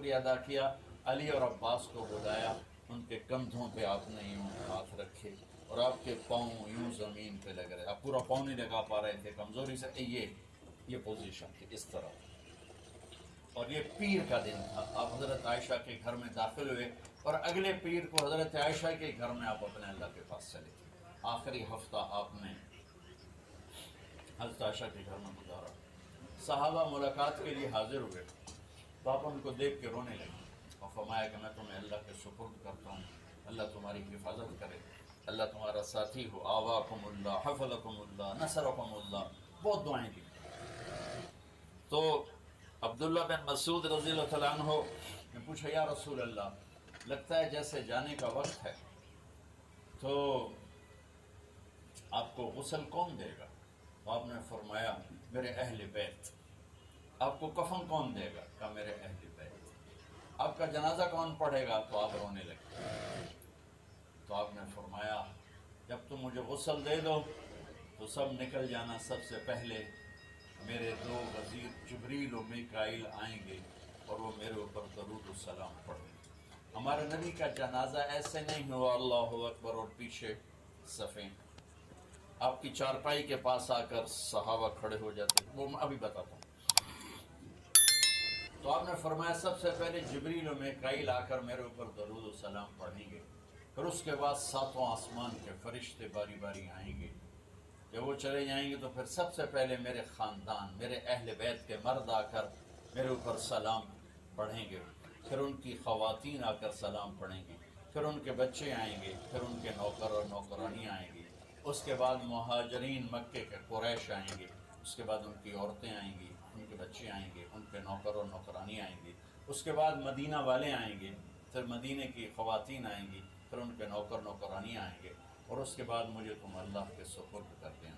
بھی ادا کیا. علی اور عباس کو بلایا, ان کے کندھوں پہ آپ نے یوں ہاتھ رکھے اور آپ کے پاؤں یوں زمین پہ لگ رہے, آپ پورا پاؤں نہیں لگا پا رہے تھے کمزوری سے. یہ پوزیشن تھی اس طرح. اور یہ پیر کا دن تھا, آپ حضرت عائشہ کے گھر میں داخل ہوئے اور اگلے پیر کو حضرت عائشہ کے گھر میں آپ اپنے اللہ کے پاس چلے تھے. آخری ہفتہ آپ نے حضرت عائشہ کے گھر میں گزارا. صحابہ ملاقات کے لیے حاضر ہوئے تو آپ ان کو دیکھ کے رونے لگے اور فرمایا کہ میں تمہیں اللہ کے سپرد کرتا ہوں, اللہ تمہاری حفاظت کرے, اللہ تمہارا ساتھی ہو. آواکم اللہ, حفظکم اللہ, نصرکم اللہ, بہت دعائیں دی. تو عبداللہ بن مسعود رضی اللہ تعالیٰ عنہ نے پوچھا, یا رسول اللہ, لگتا ہے جیسے جانے کا وقت ہے, تو آپ کو غسل کون دے گا؟ تو آپ نے فرمایا, میرے اہل بیت. آپ کو کفن کون دے گا؟ کہا میرے اہل بیت. آپ کا جنازہ کون پڑھے گا؟ تو آپ رونے لگے. تو آپ نے فرمایا, جب تم مجھے غسل دے دو تو سب نکل جانا, سب سے پہلے میرے دو وزیر جبریل و میکائیل آئیں گے اور وہ میرے اوپر درود و سلام پڑھیں گے. ہمارے نبی کا جنازہ ایسے نہیں ہوا اللہ اکبر اور پیچھے صفیں, آپ کی چارپائی کے پاس آ کر صحابہ کھڑے ہو جاتے, وہ میں ابھی بتاتا ہوں. تو آپ نے فرمایا سب سے پہلے جبریل و میکائیل آ کر میرے اوپر درود و سلام پڑھیں گے, پھر اس کے بعد ساتوں آسمان کے فرشتے باری باری آئیں گے. جب وہ چلے جائیں گے تو پھر سب سے پہلے میرے خاندان, میرے اہل بیت کے مرد آ کر میرے اوپر سلام پڑھیں گے, پھر ان کی خواتین آ کر سلام پڑھیں گی, پھر ان کے بچے آئیں گے, پھر ان کے نوکر اور نوکرانی آئیں گی, اس کے بعد مہاجرین مکے کے قریش آئیں گے, اس کے بعد ان کی عورتیں آئیں گی, ان کے بچے آئیں گے, ان کے نوکر اور نوکرانی آئیں گی, اس کے بعد مدینہ والے آئیں گے, پھر مدینے کی خواتین آئیں گی, پھر ان کے نوکر نوکرانی آئیں گے, اور اس کے بعد مجھے تم اللہ کے سپرد کر دینا.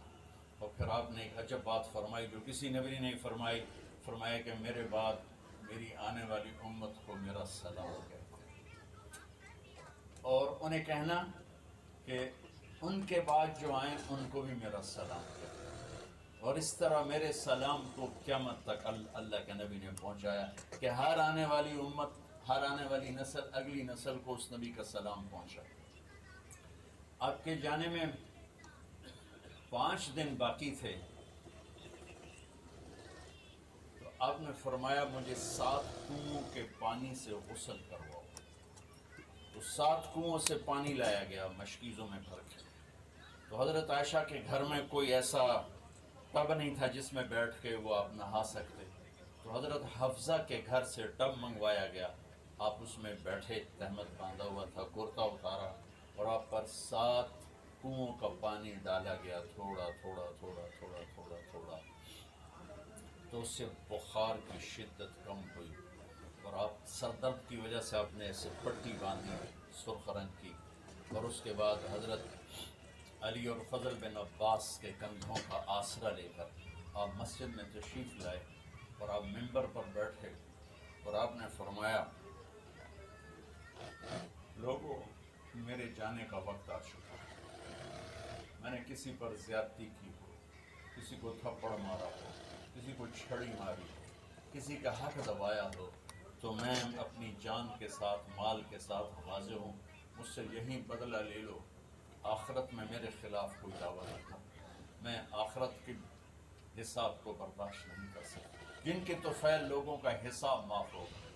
اور پھر آپ نے ایک عجب بات فرمائی جو کسی نبی نے نہیں فرمائی. فرمایا کہ میرے بعد میری آنے والی امت کو میرا سلام کہتے ہیں, اور انہیں کہنا کہ ان کے بعد جو آئیں ان کو بھی میرا سلام کہتے ہیں. اور اس طرح میرے سلام کو قیامت تک اللہ کے نبی نے پہنچایا کہ ہر آنے والی امت, ہر آنے والی نسل, اگلی نسل کو اس نبی کا سلام پہنچا. آپ کے جانے میں 5 دن باقی تھے, تو آپ نے فرمایا مجھے 7 کنووں کے پانی سے غسل کرواؤ. تو 7 کنووں سے پانی لایا گیا مشکیزوں میں بھر کے. تو حضرت عائشہ کے گھر میں کوئی ایسا ٹب نہیں تھا جس میں بیٹھ کے وہ آپ نہا سکتے, تو حضرت حفصہ کے گھر سے ٹب منگوایا گیا. آپ اس میں بیٹھے, تہمت باندھا ہوا تھا, کرتا اتارا, اور آپ پر 7 کنووں کا پانی ڈالا گیا, تھوڑا تھوڑا تھوڑا تھوڑا تھوڑا تھوڑا, تو اس سے بخار کی شدت کم ہوئی, اور آپ سر درد کی وجہ سے آپ نے ایسے پٹی باندھی سرخ رنگ کی. اور اس کے بعد حضرت علی اور فضل بن عباس کے کندھوں کا آسرا لے کر آپ مسجد میں تشریف لائے, اور آپ ممبر پر بیٹھے, اور آپ نے فرمایا, لوگوں میرے جانے کا وقت آ چکا ہے. میں نے کسی پر زیادتی کی ہو, کسی کو تھپڑ مارا ہو, کسی کو چھڑی ماری ہو, کسی کا حق دبایا ہو, تو میں اپنی جان کے ساتھ, مال کے ساتھ حاضر ہوں. مجھ سے یہی بدلہ لے لو, آخرت میں میرے خلاف کوئی دعویٰ نہ کرو. میں آخرت کے حساب کو برداشت نہیں کر سکتا. جن کے طفیل لوگوں کا حساب معاف ہوگا,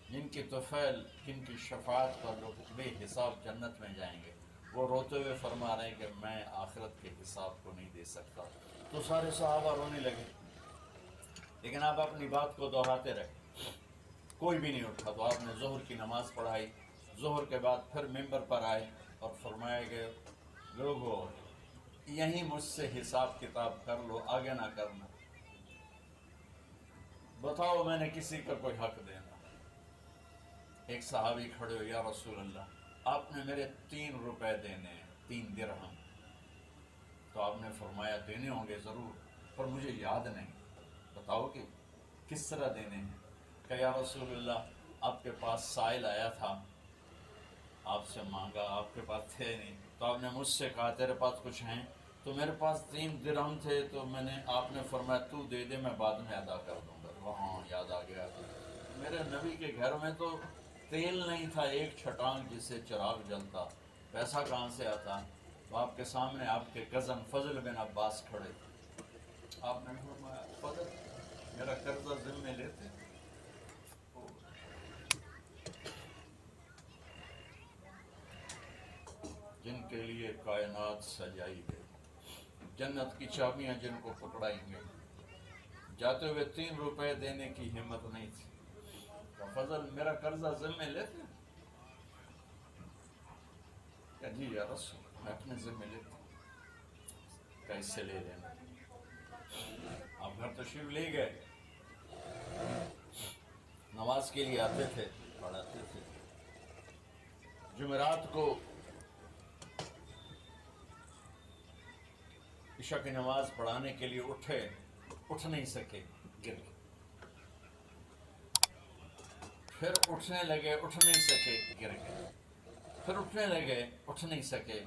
جن کی طفیل, جن کی شفاعت پر لوگ بے حساب جنت میں جائیں گے, وہ روتے ہوئے فرما رہے ہیں کہ میں آخرت کے حساب کو نہیں دے سکتا. تو سارے صحابہ رونے لگے, لیکن آپ اپنی بات کو دہراتے رہے, کوئی بھی نہیں اٹھا. تو آپ نے ظہر کی نماز پڑھائی, ظہر کے بعد پھر ممبر پر آئے اور فرمایا کہ لوگوں یہیں مجھ سے حساب کتاب کر لو, آگے نہ کرنا. بتاؤ میں نے کسی کا کوئی حق دینا؟ ایک صحابی کھڑے ہو, یا رسول اللہ آپ نے میرے 3 روپے دینے ہیں, 3 درہم. تو آپ نے فرمایا دینے ہوں گے ضرور, پر مجھے یاد نہیں, بتاؤ کہ کس طرح دینے ہیں. کہ یا رسول اللہ آپ کے پاس سائل آیا تھا, آپ سے مانگا, آپ کے پاس تھے نہیں, تو آپ نے مجھ سے کہا تیرے پاس کچھ ہیں؟ تو میرے پاس 3 درہم تھے, تو آپ نے فرمایا تو دے دے, میں بعد میں ادا کر دوں گا. وہاں یاد آ گیا. میرے نبی کے گھر میں تو تیل نہیں تھا ایک چھٹانگ جس سے چراغ جلتا، پیسہ کہاں سے آتا؟ تو آپ کے سامنے آپ کے کزن فضل بن عباس کھڑے تھے، آپ نے فرمایا فضل میرا قرضہ ذمہ لیتے؟ جن کے لیے کائنات سجائی گئی، جنت کی چابیاں جن کو پکڑائیں گے، جاتے ہوئے 3 روپے دینے کی ہمت نہیں تھی، تو فضل میرا قرضہ ذمہ لیتے؟ کہ جی یا رسول میں اپنے ذمہ لیتا ہوں، کیسے لے لینا؟ آپ گھر تشریف لے گئے، نماز کے لیے آتے تھے، پڑھاتے تھے، جمعرات کو عشاء کی نماز پڑھانے کے لیے اٹھ نہیں سکے، گر گئے، پھر اٹھنے لگے، اٹھ نہیں سکے، گر گئے، پھر اٹھنے لگے، اٹھ نہیں سکے،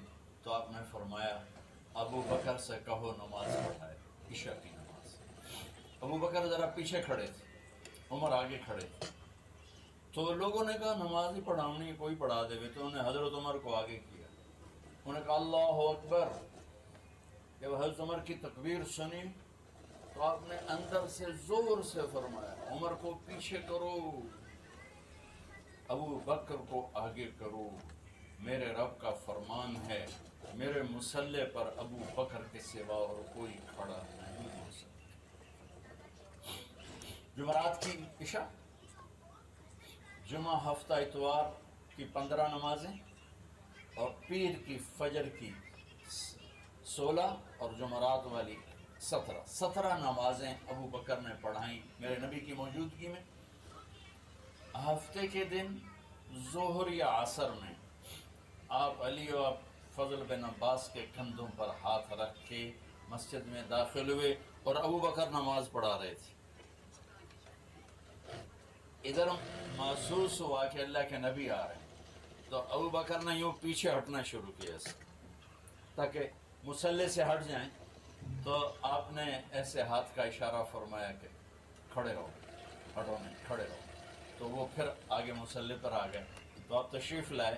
تو آپ نے فرمایا ابو بکر سے کہو نماز پڑھائے، عشاء کی نماز۔ ابو بکر ذرا پیچھے کھڑے تھے، عمر آگے کھڑے تھے، تو لوگوں نے کہا نماز ہی پڑھاؤنی، کوئی پڑھا دے، تو انہوں نے حضرت عمر کو آگے کیا، انہوں نے کہا اللہ اکبر۔ جب حضرت عمر کی تکبیر سنی تو آپ نے اندر سے زور سے فرمایا عمر کو پیچھے کرو، ابو بکر کو آگے کرو، میرے رب کا فرمان ہے میرے مصلی پر ابو بکر کے سوا اور کوئی کھڑا نہیں ہو سکتا۔ جمعرات کی عشاء، جمعہ ہفتہ اتوار کی 15 نمازیں، اور پیر کی فجر کی 16 اور جمعرات والی 17 نمازیں ابو بکر نے پڑھائیں میرے نبی کی موجودگی میں۔ ہفتے کے دن ظہر یا عصر میں آپ علی اور فضل بن عباس کے کندھوں پر ہاتھ رکھ کے مسجد میں داخل ہوئے اور ابو بکر نماز پڑھا رہے تھے۔ ادھر محسوس ہوا کہ اللہ کے نبی آ رہے ہیں، تو ابو بکر نے یوں پیچھے ہٹنا شروع کیا تاکہ مصلی سے ہٹ جائیں، تو آپ نے ایسے ہاتھ کا اشارہ فرمایا کہ کھڑے رہو، ہٹو نہیں، کھڑے رہو، تو وہ پھر آگے مصلی پر آ گئے، تو آپ تشریف لائے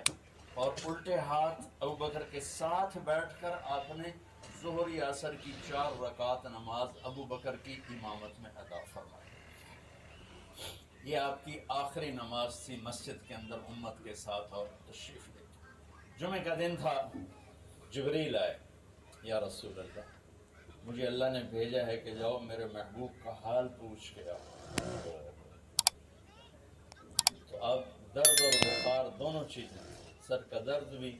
اور الٹے ہاتھ ابو بکر کے ساتھ بیٹھ کر آپ نے ظہر یا عصر کی 4 رکعت نماز ابو بکر کی امامت میں ادا فرمائی۔ یہ آپ کی آخری نماز تھی مسجد کے اندر امت کے ساتھ، اور تشریف لے جمعہ کا دن تھا، جبریل آئے، یا رسول اللہ مجھے اللہ نے بھیجا ہے کہ جاؤ میرے محبوب کا حال پوچھ کے آؤ۔ تو اب درد اور بخار دونوں چیزیں، سر کا درد بھی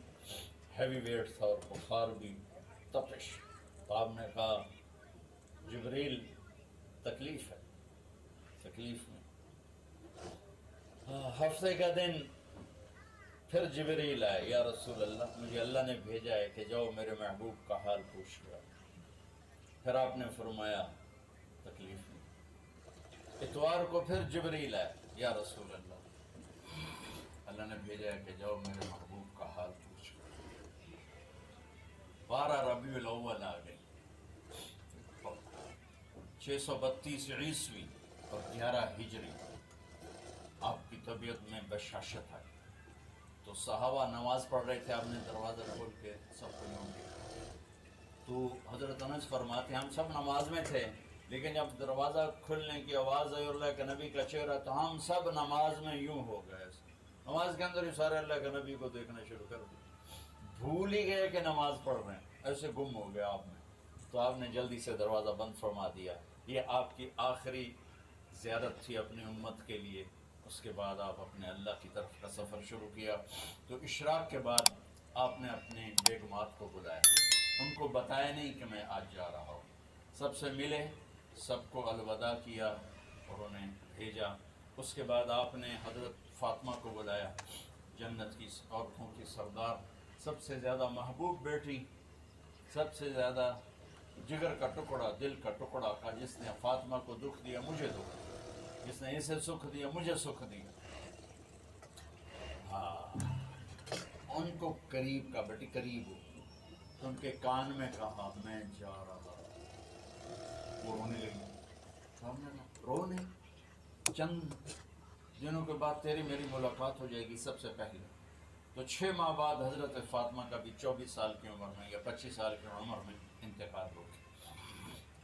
ہیوی ویٹ تھا اور بخار بھی، تپش، تو آپ نے کہا جبریل تکلیف ہے، تکلیف میں۔ ہفتے کا دن پھر جبریل آئے، یا رسول اللہ مجھے اللہ نے بھیجا ہے کہ جاؤ میرے محبوب کا حال پوچھ لو۔ پھر آپ نے فرمایا تکلیف میں۔ اتوار کو پھر جبریل آئے، یا رسول اللہ اللہ نے بھیجا ہے کہ جاؤ میرے محبوب کا حال پوچھ لو۔ 12 ربیع الاول آ گئی، 632 عیسوی اور 11 ہجری، آپ کی طبیعت میں بشاشت آئی، تو صحابہ نماز پڑھ رہے تھے، آپ نے دروازہ کھول کے سب کو یوں کیا، تو حضرت انس فرماتے ہیں ہم سب نماز میں تھے، لیکن جب دروازہ کھلنے کی آواز آئی اور اللہ کے نبی کا چہرہ، تو ہم سب نماز میں یوں ہو گئے، نماز کے اندر ہی سارے اللہ کے نبی کو دیکھنا شروع کر دیا، بھول ہی گئے کہ نماز پڑھ رہے ہیں، ایسے گم ہو گیا آپ میں، تو آپ نے جلدی سے دروازہ بند فرما دیا۔ یہ آپ کی آخری زیارت تھی اپنی امت کے لیے، اس کے بعد آپ اپنے اللہ کی طرف کا سفر شروع کیا۔ تو اشراق کے بعد آپ نے اپنی بیگمات کو بلایا، ان کو بتایا نہیں کہ میں آج جا رہا ہوں، سب سے ملے، سب کو الوداع کیا اور انہیں بھیجا۔ اس کے بعد آپ نے حضرت فاطمہ کو بلایا، جنت کی عورتوں کی سردار، سب سے زیادہ محبوب بیٹی، سب سے زیادہ جگر کا ٹکڑا، دل کا ٹکڑا، کا جس نے فاطمہ کو دکھ دیا مجھے دکھ دیا، جس نے اسے سکھ دیا مجھے سکھ دیا۔ ہاں، ان کو قریب کا، بیٹی قریب ہو، تو ان کے کان میں کہا میں جا رہا، وہ رونے لگی، رو نہیں، چند دنوں کے بعد تیری میری ملاقات ہو جائے گی سب سے پہلے۔ تو 6 ماہ بعد حضرت فاطمہ کا بھی 24 سال کی عمر میں یا 25 سال کی عمر میں انتقال ہو گیا۔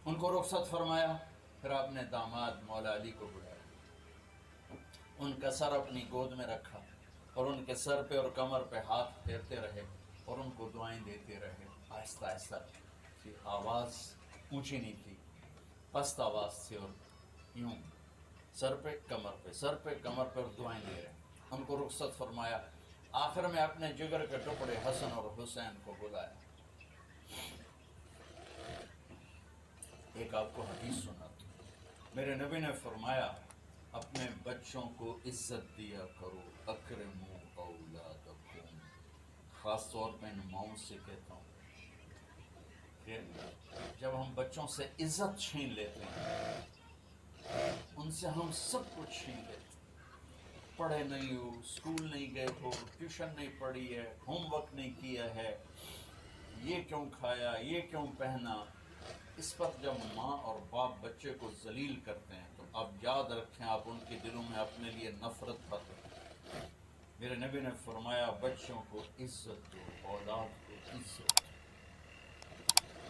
ان کو رخصت فرمایا، پھر آپ نے داماد مولا علی کو بلایا، ان کا سر اپنی گود میں رکھا اور ان کے سر پہ اور کمر پہ ہاتھ پھیرتے رہے اور ان کو دعائیں دیتے رہے، آہستہ آہستہ۔ کہ آواز اونچی نہیں تھی، پست آواز تھی، اور یوں سر پہ کمر پہ سر پہ کمر پہ دعائیں دے رہے ہیں۔ ان کو رخصت فرمایا، آخر میں اپنے جگر کے ٹکڑے حسن اور حسین کو بلایا۔ ایک آپ کو حدیث سناتا ہوں۔ میرے نبی نے فرمایا، اپنے بچوں کو عزت دیا کرو، اکرموا اولادکم۔ خاص طور پہ ان ماؤں سے کہتا ہوں کہ جب ہم بچوں سے عزت چھین لیتے ہیں، ان سے ہم سب کچھ چھین لیتے ہیں۔ پڑھے نہیں ہو، اسکول نہیں گئے ہو، ٹیوشن نہیں پڑھی ہے، ہوم ورک نہیں کیا ہے، یہ کیوں کھایا، یہ کیوں پہنا، اس پر جب ماں اور باپ بچے کو ذلیل کرتے ہیں تو اب یاد رکھیں آپ ان کے دلوں میں اپنے لیے نفرت بھر دیں۔ میرے نبی نے فرمایا، بچوں کو عزت دو، اولاد کو عزت دو۔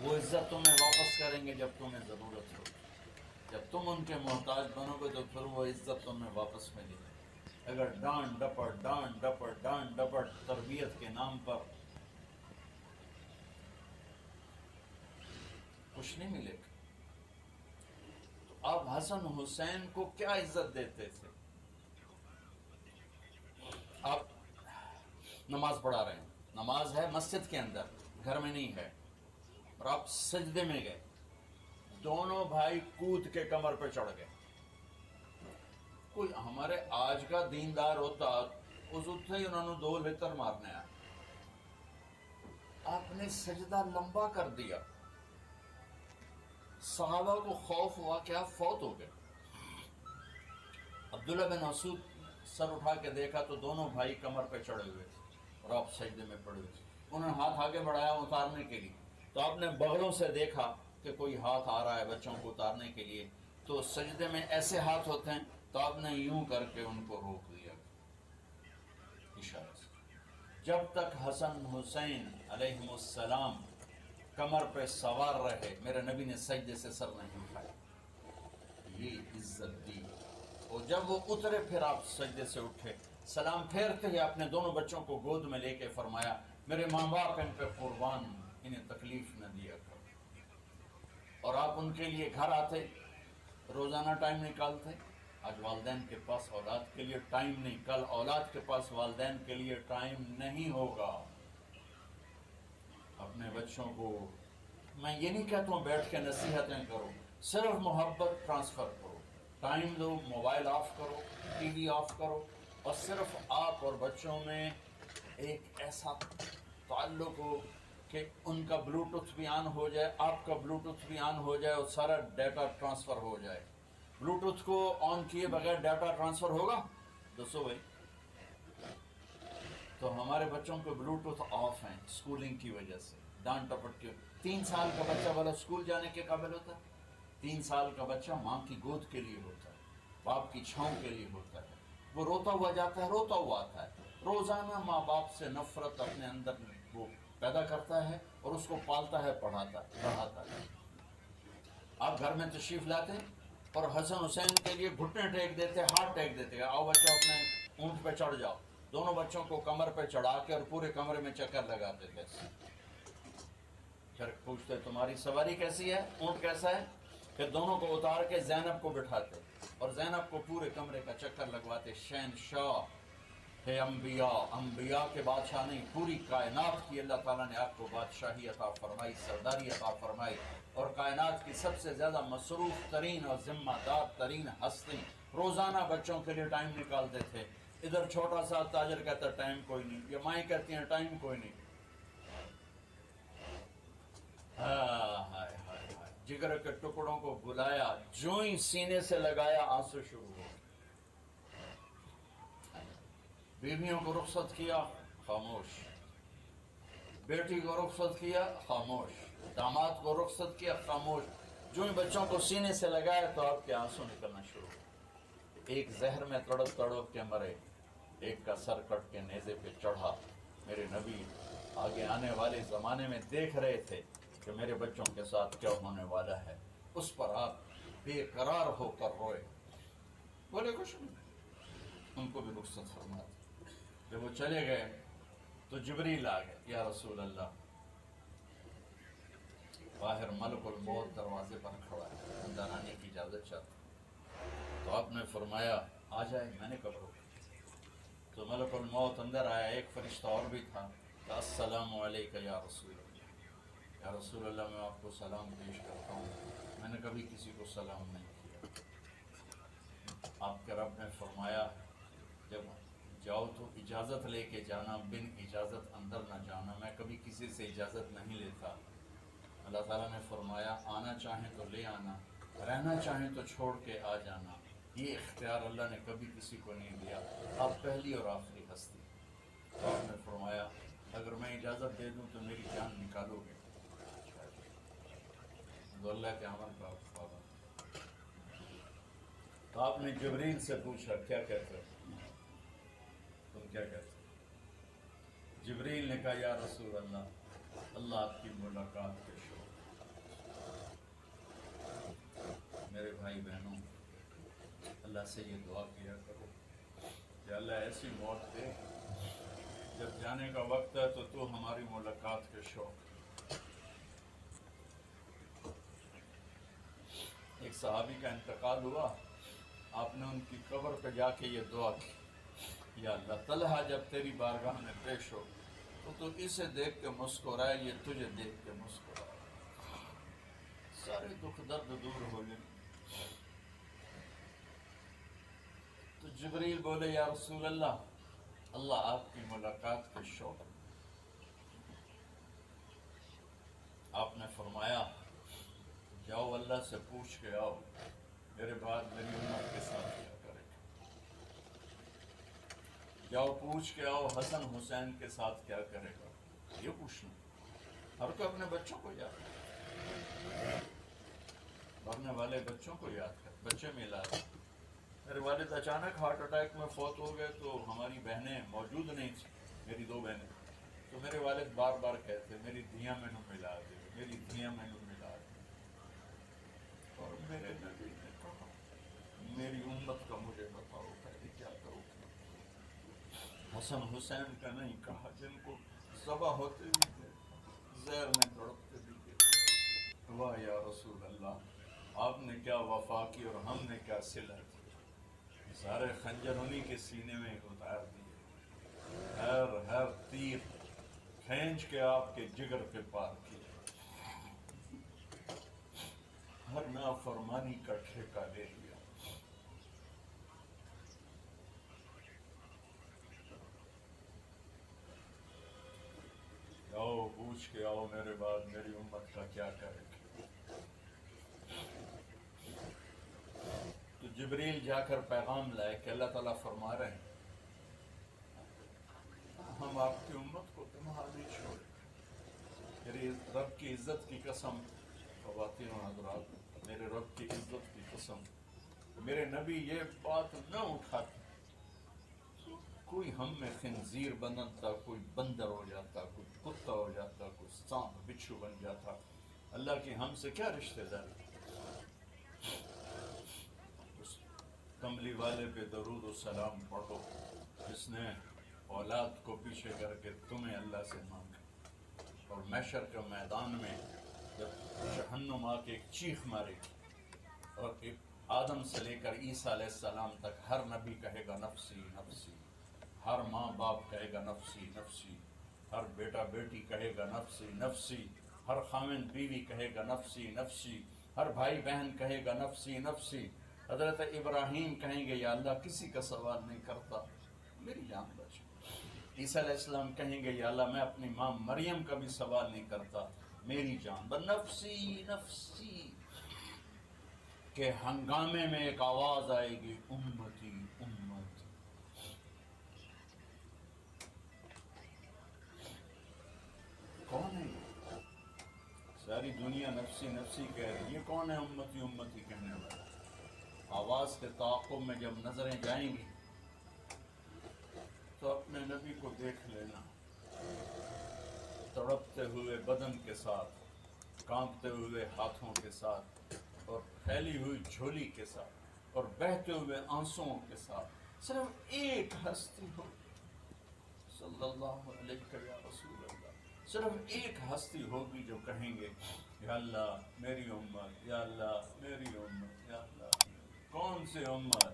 وہ عزت تمہیں واپس کریں گے جب تمہیں ضرورت ہو۔ جب تم ان کے محتاج بنو گے تو پھر وہ عزت تمہیں واپس ملے گی۔ اگر ڈانٹ ڈپٹ تربیت کے نام پر کچھ نہیں ملے گا۔ تو آپ حسن حسین کو کیا عزت دیتے تھے؟ آپ نماز پڑھا رہے ہیں، نماز ہے مسجد کے اندر، گھر میں نہیں ہے، اور آپ سجدے میں گئے، دونوں بھائی کود کے کمر پہ چڑھ گئے۔ کوئی ہمارے آج کا دیندار ہوتا اس اٹھتے ہی انہوں نے 2 لتر مارنے آئے۔ آپ نے سجدہ لمبا کر دیا، صحابہ کو خوف ہوا کہ آپ فوت ہو گئے۔ عبداللہ بن مسعود سر اٹھا کے دیکھا تو دونوں بھائی کمر پہ چڑھے ہوئے تھے اور آپ سجدے میں پڑے ہوئے تھے۔ انہوں نے ہاتھ آگے بڑھایا اتارنے کے لیے، تو آپ نے بغلوں سے دیکھا کہ کوئی ہاتھ آ رہا ہے بچوں کو اتارنے کے لیے، تو سجدے میں ایسے ہاتھ ہوتے ہیں، تو آپ نے یوں کر کے ان کو روک دیا اشارہ سے۔ جب تک حسن حسین علیہم السلام کمر پہ سوار رہے، میرے نبی نے سجدے سے سر نہیں اٹھایا، یہ عزت دی۔ اور جب وہ اترے پھر آپ سجدے سے اٹھے، سلام پھیرتے ہی اپنے دونوں بچوں کو گود میں لے کے فرمایا، میرے ماں باپ ان پہ قربان، انہیں تکلیف نہ دیا کرو۔ اور آپ ان کے لیے گھر آتے، روزانہ ٹائم نکالتے۔ آج والدین کے پاس اولاد کے لیے ٹائم نہیں، کل اولاد کے پاس والدین کے لیے ٹائم نہیں ہوگا۔ اپنے بچوں کو میں یہ نہیں کہتا ہوں بیٹھ کے نصیحتیں کرو، صرف محبت ٹرانسفر کرو، ٹائم دو، موبائل آف کرو، ٹی وی آف کرو، اور صرف آپ اور بچوں میں ایک ایسا تعلق ہو کہ ان کا بلوٹوتھ بھی آن ہو جائے، آپ کا بلوٹوتھ بھی آن ہو جائے، اور سارا ڈیٹا ٹرانسفر ہو جائے۔ بلوٹوتھ کو آن کیے بغیر ڈیٹا ٹرانسفر ہوگا؟ دوستو بھائی، تو ہمارے بچوں کے بلوٹوتھ آف ہیں اسکولنگ کی وجہ سے، ڈانٹ ٹپٹ کے۔ 3 سال کا بچہ والا اسکول جانے کے قابل ہوتا ہے؟ 3 سال کا بچہ ماں کی گود کے لیے ہوتا ہے، باپ کی چھاؤں کے لیے ہوتا ہے، وہ روتا ہوا جاتا ہے، روتا ہوا آتا ہے، روزانہ ماں باپ سے نفرت اپنے اندر وہ پیدا کرتا ہے اور اس کو پالتا ہے، پڑھاتا ہے، پڑھاتا ہے۔ آپ گھر میں تشریف لاتے اور حسن حسین کے لیے گھٹنے ٹیک دیتے، ہاتھ ٹیک دیتے، آؤ بچہ اپنے اونٹ پہ چڑھ جاؤ، دونوں بچوں کو کمر پہ چڑھا کے اور پورے کمرے میں چکر لگاتے تھے۔ پھر پوچھتے تمہاری سواری کیسی ہے، اونٹ کیسا ہے؟ پھر دونوں کو اتار کے زینب کو بٹھاتے اور زینب کو پورے کمرے کا چکر لگواتے۔ شہنشاہ ہے انبیاء، انبیاء کے بادشاہ نہیں، پوری کائنات کی اللہ تعالیٰ نے آپ کو بادشاہی عطا فرمائی، سرداری عطا فرمائی، اور کائنات کی سب سے زیادہ مصروف ترین اور ذمہ دار ترین ہستی روزانہ بچوں کے لیے ٹائم نکالتے تھے۔ ادھر چھوٹا سا تاجر کہتا ٹائم کوئی نہیں، یہ مائیں کہتی ہیں ٹائم کوئی نہیں۔ ہائے ہائے ہائے، جگر کے ٹکڑوں کو بلایا، جو ہی سینے سے لگایا آنسو شروع ہو۔ بیویوں کو رخصت کیا، خاموش۔ بیٹی کو رخصت کیا، خاموش۔ داماد کو رخصت کیا، خاموش۔ جو ہی بچوں کو سینے سے لگایا تو آپ کے آنسو نکلنا شروع ہو۔ ایک زہر میں تڑپ تڑپ کے مرے، ایک کا سر کٹ کے نیزے پہ چڑھا۔ میرے نبی آگے آنے والے زمانے میں دیکھ رہے تھے کہ میرے بچوں کے ساتھ کیا ہونے والا ہے، اس پر آپ بے قرار ہو کر روئے، بولے کچھ نہیں، ان کو بھی رخصت فرما دی۔ جب وہ چلے گئے تو جبریل آ گئے، یا رسول اللہ، باہر ملک الموت دروازے پر کھڑا ہے، اندر آنے کی اجازت چاہتا۔ تو آپ نے فرمایا آ جائے، میں نے کب روکا؟ تو ملک الموت اندر آیا، ایک فرشتہ اور بھی تھا، کہ السلام علیکہ یا رسول اللہ، یا رسول اللہ میں آپ کو سلام پیش کرتا ہوں، میں نے کبھی کسی کو سلام نہیں کیا۔ آپ کے رب نے فرمایا جب جاؤ تو اجازت لے کے جانا، بن اجازت اندر نہ جانا، میں کبھی کسی سے اجازت نہیں لیتا۔ اللہ تعالیٰ نے فرمایا آنا چاہیں تو لے آنا، رہنا چاہیں تو چھوڑ کے آ جانا، یہ اختیار اللہ نے کبھی کسی کو نہیں دیا، آپ پہلی اور آخری ہستی۔ تو آپ نے فرمایا اگر میں اجازت دے دوں تو میری جان نکالو گے؟ تو اللہ کے عمل کا پابند۔ تو آپ نے جبریل سے پوچھا کیا کہتے ہو، تم کیا کہتے ہو؟ جبریل نے کہا یا رسول اللہ، اللہ آپ کی ملاقات کے شوق۔ میرے بھائی بہنوں، اللہ سے یہ دعا کیا کرو کہ اللہ ایسی موت دے جب جانے کا وقت ہے تو ہماری ملاقات کے شوق۔ ایک صحابی کا انتقال ہوا، آپ نے ان کی قبر پہ جا کے یہ دعا کی، یا اللہ طلحہ جب تیری بارگاہ میں پیش ہو تو اسے دیکھ کے مسکرائے، یہ تجھے دیکھ کے مسکرائے، سارے دکھ درد دور ہو جائیں۔ تو جبریل بولے یا رسول اللہ، اللہ آپ کی ملاقات کے شوق۔ آپ نے فرمایا جاؤ اللہ سے پوچھ کے آؤ میرے بعد میری امت کے ساتھ کیا کرے گا، جاؤ پوچھ کے آؤ حسن حسین کے ساتھ کیا کرے گا، یہ پوچھنا۔ ہر کوئی اپنے بچوں کو یاد کرے، مرنے والے بچوں کو یاد کر، بچے ملا دیں۔ میرے والد اچانک ہارٹ اٹیک میں فوت ہو گئے تو ہماری بہنیں موجود نہیں تھیں، میری 2 بہنیں، تو میرے والد بار بار کہتے میری دھیاں میں نو ملا دے، میری دھیاں میں نو ملا دے، اور میرے نبی نے کہا میری امت کا مجھے بتاؤ پہلے کیا کرو۔ حسن حسین کا نہیں کہا، جن کو ذبح ہوتے بھی تھے، زہر میں تڑپتے بھی تھے، واہ یا رسول اللہ، آپ نے کیا وفا کی اور ہم نے کیا صلہ کی، سارے خنجر انہی کے سینے میں اتار دیے، ہر تیر کھینچ کے آپ کے جگر پہ پار کیا، ہر نافرمانی کا ٹھیکہ لے لیا۔ جاؤ پوچھ کے آؤ میرے بعد میری امت کا کیا کرے گی۔ تو جبریل جا کر پیغام لائے کہ اللہ تعالیٰ فرما رہے ہیں ہم آپ کی امت کو تمہاری چھوڑیں۔ میری رب کی عزت کی قسم، خواتین و حضرات، میرے رب کی عزت کی قسم، میرے نبی یہ بات نہ اٹھاتے کوئی ہم میں خنزیر بنتا، کوئی بندر ہو جاتا، کوئی کتا ہو جاتا، کوئی سانپ بچھو بن جاتا، اللہ کی ہم سے کیا رشتہ داری۔ اس کملی والے پہ درود و سلام پڑھو جس نے اولاد کو پیچھے کر کے تمہیں اللہ سے مانگا، اور محشر کے میدان میں جب جہنم آ کے ایک چیخ مارے گی اور ایک آدم سے لے کر عیسیٰ علیہ السلام تک ہر نبی کہے گا نفسی نفسی، ہر ماں باپ کہے گا نفسی نفسی، ہر بیٹا بیٹی کہے گا نفسی نفسی، ہر خاوند بیوی کہے گا نفسی نفسی، ہر بھائی بہن کہے گا نفسی نفسی۔ حضرت ابراہیم کہیں گے یا اللہ کسی کا سوال نہیں کرتا، میری جان بچ۔ عیسیٰ علیہ السلام کہیں گے یا اللہ میں اپنی ماں مریم کا بھی سوال نہیں کرتا، میری جان بس، نفسی نفسی کے ہنگامے میں ایک آواز آئے گی امتی امتی۔ کون ہے یہ؟ ساری دنیا نفسی نفسی کہہ رہی ہے، یہ کون ہے امتی امتی کہنے والا؟ آواز کے تعاقب میں جب نظریں جائیں گی تو اپنے نبی کو دیکھ لینا، تڑپتے ہوئے بدن کے ساتھ، کانپتے ہوئے ہاتھوں کے ساتھ، اور پھیلی ہوئی جھولی کے ساتھ، اور بہتے ہوئے آنسوؤں کے ساتھ صرف ایک ہستی ہو، صلی اللہ علیہ یا رسول اللہ، صرف ایک ہستی ہوگی جو کہیں گے یا اللہ میری امت، یا اللہ میری امت، یا اللہ۔ کون سی امت؟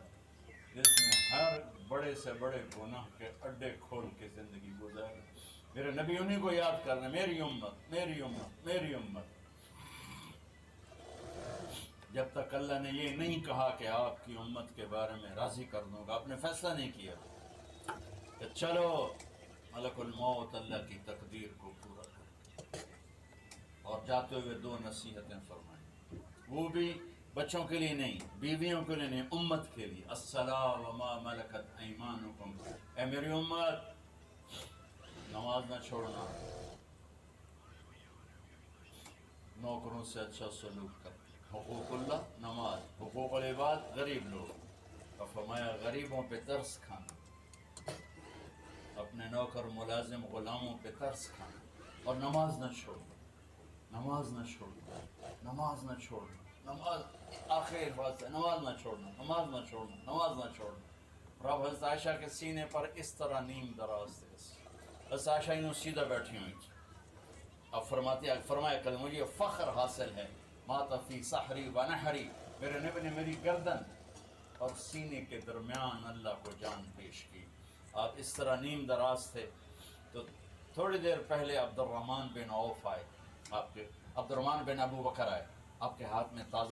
جس نے ہر بڑے سے بڑے گناہ کے اڈے کھول کے زندگی گزاری۔ میرے نبی انہیں کو یاد کرنا، میری امت، میری امت، میری امت۔ جب تک اللہ نے یہ نہیں کہا کہ آپ کی امت کے بارے میں راضی کر دوں گا، آپ نے فیصلہ نہیں کیا کہ چلو ملک الموت اللہ کی تقدیر کو پورا کر، اور جاتے ہوئے دو نصیحتیں فرمائیں، وہ بھی بچوں کے لیے نہیں، بیویوں کے لیے نہیں، امت کے لیے، الصلاۃ وما ملکت ایمانکم، اے میری امت نماز نہ چھوڑنا، نوکروں سے اچھا سلوک کر، حقوق اللہ نماز، حقوق العباد غریب لوگ، اور فرمایا غریبوں پہ ترس کھانا، اپنے نوکر ملازم غلاموں پہ ترس کھانا، اور نماز نہ چھوڑنا، نماز نہ چھوڑنا، نماز نہ چھوڑنا، نماز آخر بات ہے، نماز نہ چھوڑنا، نماز نہ چھوڑنا، نماز نہ چھوڑنا۔ اور اب حضرت عائشہ کے سینے پر اس طرح نیم دراز تھے، حضرت عائشہ انہوں سیدھا بیٹھی ہوئی تھی، اب فرمایا کہ مجھے فخر حاصل ہے، مات فی سحری و نحری، میرے نبی نے میری گردن اور سینے کے درمیان اللہ کو جان پیش کی۔ آپ اس طرح نیم دراز تھے تو تھوڑی دیر پہلے عبد الرحمن بن عوف آئے، آپ کے عبد الرحمن بن ابو بکر آئے، آپ کے ہاتھ میں تازہ